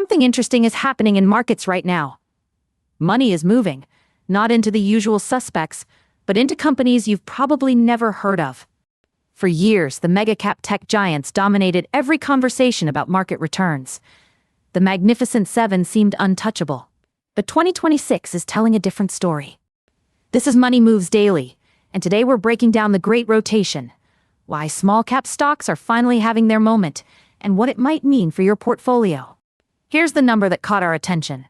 Something interesting is happening in markets right now. Money is moving, not into the usual suspects, but into companies you've probably never heard of. For years, the mega-cap tech giants dominated every conversation about market returns. The Magnificent Seven seemed untouchable. But 2026 is telling a different story. This is Money Moves Daily, and today we're breaking down the Great Rotation, why small-cap stocks are finally having their moment, and what it might mean for your portfolio. Here's the number that caught our attention.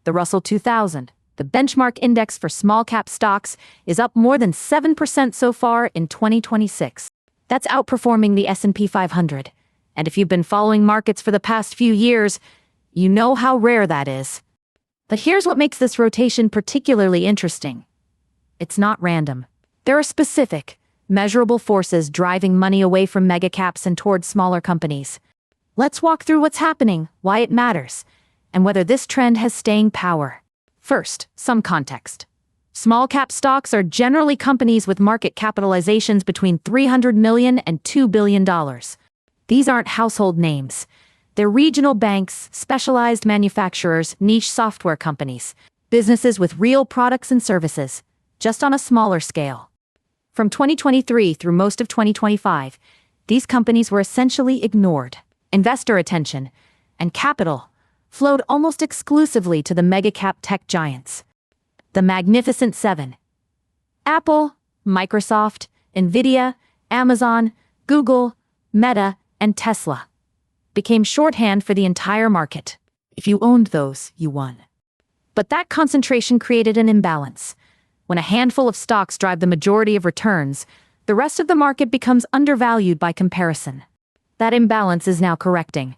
The Russell 2000, the benchmark index for small-cap stocks, is up more than 7% so far in 2026. That's outperforming the S&P 500. And if you've been following markets for the past few years, you know how rare that is. But here's what makes this rotation particularly interesting. It's not random. There are specific, measurable forces driving money away from megacaps and towards smaller companies. Let's walk through what's happening, why it matters, and whether this trend has staying power. First, some context. Small-cap stocks are generally companies with market capitalizations between $300 million and $2 billion. These aren't household names. They're regional banks, specialized manufacturers, niche software companies, businesses with real products and services, just on a smaller scale. From 2023 through most of 2025, these companies were essentially ignored. Investor attention and capital flowed almost exclusively to the mega-cap tech giants. The Magnificent Seven: Apple, Microsoft, Nvidia, Amazon, Google, Meta, and Tesla became shorthand for the entire market. If you owned those, you won. But that concentration created an imbalance. When a handful of stocks drive the majority of returns, the rest of the market becomes undervalued by comparison. That imbalance is now correcting,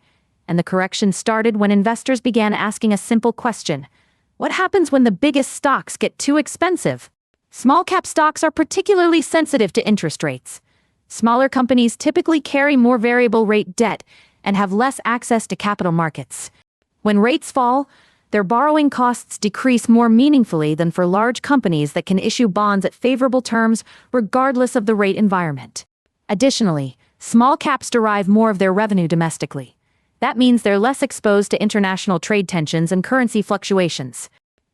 and the correction started when investors began asking a simple question: what happens when the biggest stocks get too expensive? Small-cap stocks are particularly sensitive to interest rates. Smaller companies typically carry more variable rate debt and have less access to capital markets. When rates fall, their borrowing costs decrease more meaningfully than for large companies that can issue bonds at favorable terms regardless of the rate environment. Additionally, small caps derive more of their revenue domestically. That means they're less exposed to international trade tensions and currency fluctuations.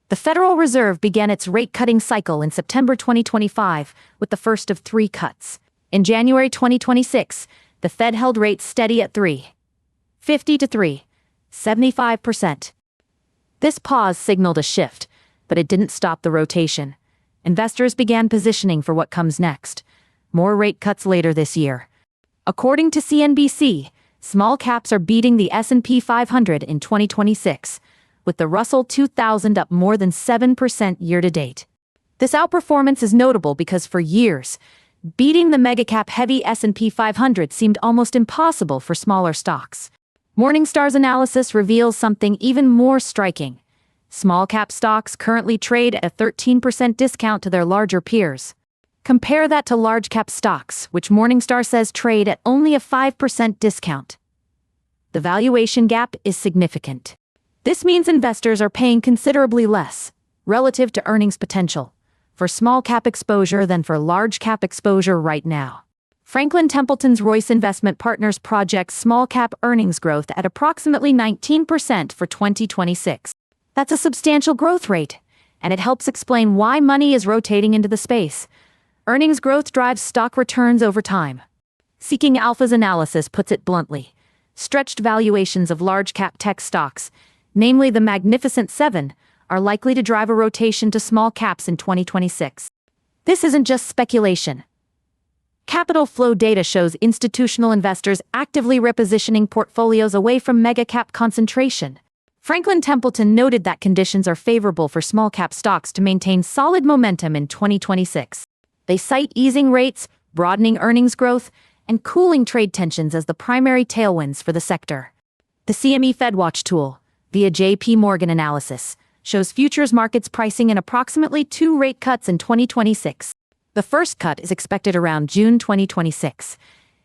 The Federal Reserve began its rate-cutting cycle in September 2025 with the first of 3 cuts. In January 2026, the Fed held rates steady at 3.50 to 3.75%. This pause signaled a shift, but it didn't stop the rotation. Investors began positioning for what comes next. More rate cuts later this year. According to CNBC, small caps are beating the S&P 500 in 2026, with the Russell 2000 up more than 7% year-to-date. This outperformance is notable because for years, beating the megacap heavy S&P 500 seemed almost impossible for smaller stocks. Morningstar's analysis reveals something even more striking. Small-cap stocks currently trade at a 13% discount to their larger peers. Compare that to large-cap stocks, which Morningstar says trade at only a 5% discount. The valuation gap is significant. This means investors are paying considerably less, relative to earnings potential, for small-cap exposure than for large-cap exposure right now. Franklin Templeton's Royce Investment Partners projects small-cap earnings growth at approximately 19% for 2026. That's a substantial growth rate, and it helps explain why money is rotating into the space. Earnings growth drives stock returns over time. Seeking Alpha's analysis puts it bluntly. Stretched valuations of large-cap tech stocks, namely the Magnificent Seven, are likely to drive a rotation to small caps in 2026. This isn't just speculation. Capital flow data shows institutional investors actively repositioning portfolios away from mega-cap concentration. Franklin Templeton noted that conditions are favorable for small-cap stocks to maintain solid momentum in 2026. They cite easing rates, broadening earnings growth, and cooling trade tensions as the primary tailwinds for the sector. The CME FedWatch tool, via JP Morgan analysis, shows futures markets pricing in approximately 2 rate cuts in 2026. The first cut is expected around June 2026.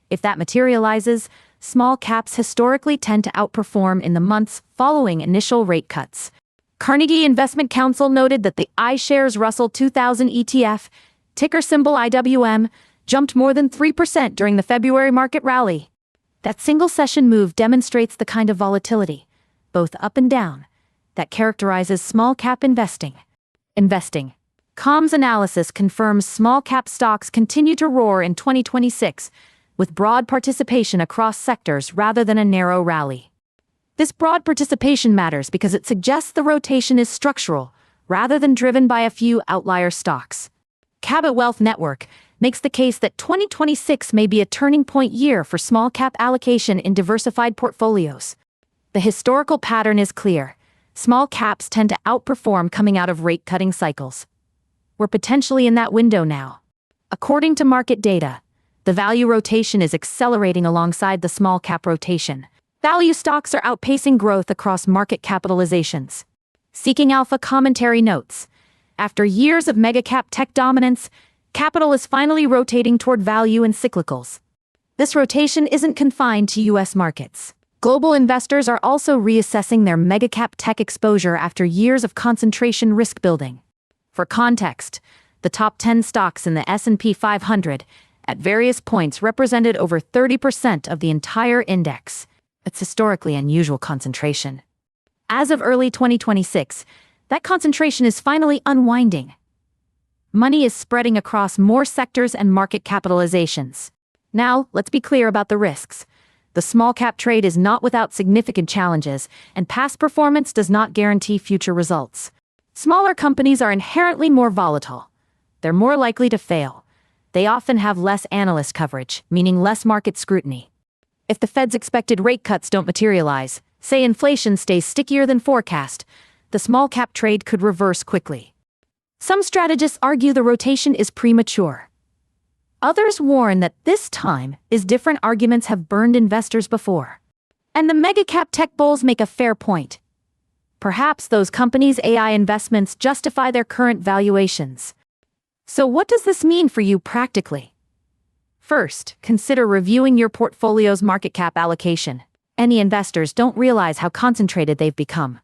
If that materializes, small caps historically tend to outperform in the months following initial rate cuts. Carnegie Investment Counsel noted that the iShares Russell 2000 ETF, ticker symbol IWM, jumped more than 3% during the February market rally. That single-session move demonstrates the kind of volatility, both up and down, that characterizes small-cap investing. Com's analysis confirms small-cap stocks continue to roar in 2026, with broad participation across sectors rather than a narrow rally. This broad participation matters because it suggests the rotation is structural, rather than driven by a few outlier stocks. Cabot Wealth Network makes the case that 2026 may be a turning point year for small-cap allocation in diversified portfolios. The historical pattern is clear. Small caps tend to outperform coming out of rate-cutting cycles. We're potentially in that window now. According to market data, the value rotation is accelerating alongside the small-cap rotation. Value stocks are outpacing growth across market capitalizations. Seeking Alpha commentary notes, after years of mega-cap tech dominance, capital is finally rotating toward value and cyclicals. This rotation isn't confined to U.S. markets. Global investors are also reassessing their mega-cap tech exposure after years of concentration risk building. For context, the top 10 stocks in the S&P 500 at various points represented over 30% of the entire index. It's historically unusual concentration. As of early 2026, that concentration is finally unwinding. Money is spreading across more sectors and market capitalizations. Now, let's be clear about the risks. The small-cap trade is not without significant challenges, and past performance does not guarantee future results. Smaller companies are inherently more volatile. They're more likely to fail. They often have less analyst coverage, meaning less market scrutiny. If the Fed's expected rate cuts don't materialize, say inflation stays stickier than forecast, the small-cap trade could reverse quickly. Some strategists argue the rotation is premature. Others warn that this time is different. Arguments have burned investors before. And the mega-cap tech bulls make a fair point. Perhaps those companies' AI investments justify their current valuations. So what does this mean for you practically? First, consider reviewing your portfolio's market cap allocation. Any investors don't realize how concentrated they've become.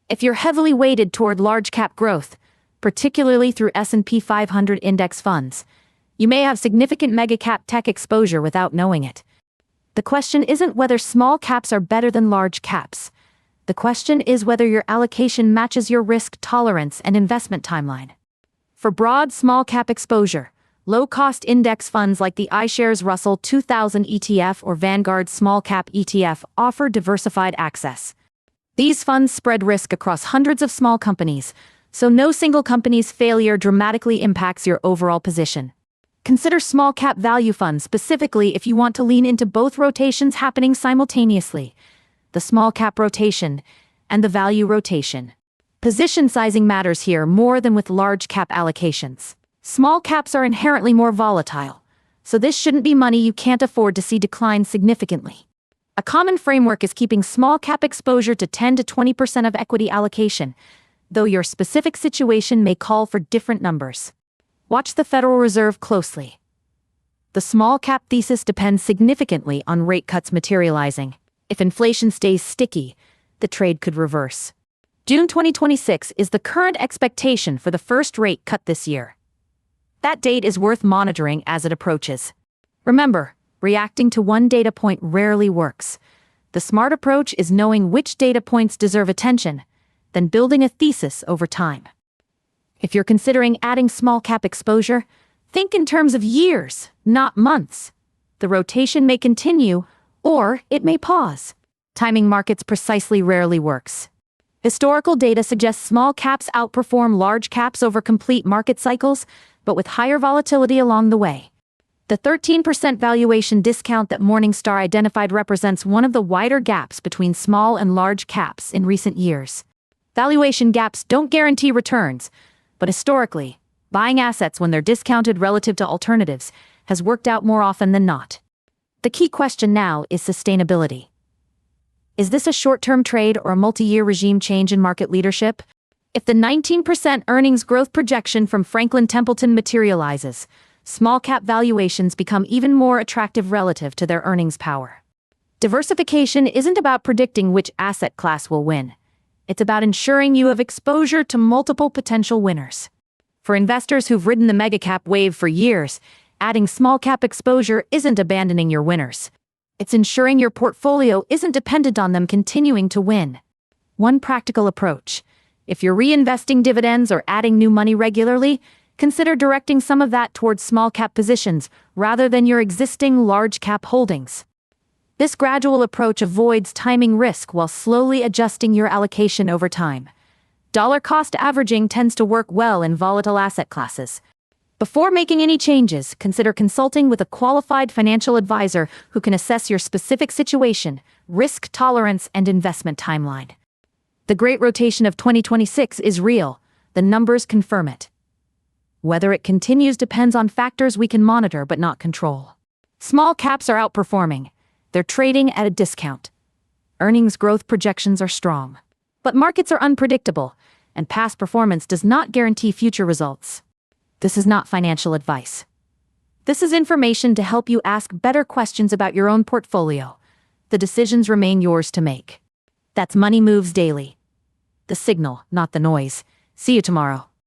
If you're heavily weighted toward large-cap growth, particularly through S&P 500 index funds, you may have significant mega-cap tech exposure without knowing it. The question isn't whether small caps are better than large caps. The question is whether your allocation matches your risk tolerance and investment timeline. For broad small-cap exposure, low-cost index funds like the iShares Russell 2000 ETF or Vanguard Small-Cap ETF offer diversified access. These funds spread risk across hundreds of small companies, so no single company's failure dramatically impacts your overall position. Consider small-cap value funds specifically if you want to lean into both rotations happening simultaneously, the small-cap rotation and the value rotation. Position sizing matters here more than with large-cap allocations. Small caps are inherently more volatile, so this shouldn't be money you can't afford to see decline significantly. A common framework is keeping small-cap exposure to 10 to 20% of equity allocation, though your specific situation may call for different numbers. Watch the Federal Reserve closely. The small-cap thesis depends significantly on rate cuts materializing. If inflation stays sticky, the trade could reverse. June 2026 is the current expectation for the first rate cut this year. That date is worth monitoring as it approaches. Remember, reacting to one data point rarely works. The smart approach is knowing which data points deserve attention, then building a thesis over time. If you're considering adding small-cap exposure, think in terms of years, not months. The rotation may continue, or it may pause. Timing markets precisely rarely works. Historical data suggests small caps outperform large caps over complete market cycles, but with higher volatility along the way. The 13% valuation discount that Morningstar identified represents one of the wider gaps between small and large caps in recent years. Valuation gaps don't guarantee returns, but historically, buying assets when they're discounted relative to alternatives has worked out more often than not. The key question now is sustainability. Is this a short-term trade or a multi-year regime change in market leadership? If the 19% earnings growth projection from Franklin Templeton materializes, small-cap valuations become even more attractive relative to their earnings power. Diversification isn't about predicting which asset class will win. It's about ensuring you have exposure to multiple potential winners. For investors who've ridden the mega-cap wave for years, adding small-cap exposure isn't abandoning your winners. It's ensuring your portfolio isn't dependent on them continuing to win. One practical approach. If you're reinvesting dividends or adding new money regularly, consider directing some of that towards small-cap positions rather than your existing large-cap holdings. This gradual approach avoids timing risk while slowly adjusting your allocation over time. Dollar-cost averaging tends to work well in volatile asset classes. Before making any changes, consider consulting with a qualified financial advisor who can assess your specific situation, risk tolerance, and investment timeline. The great rotation of 2026 is real. The numbers confirm it. Whether it continues depends on factors we can monitor but not control. Small caps are outperforming. They're trading at a discount. Earnings growth projections are strong. But markets are unpredictable, and past performance does not guarantee future results. This is not financial advice. This is information to help you ask better questions about your own portfolio. The decisions remain yours to make. That's Money Moves Daily. The signal, not the noise. See you tomorrow.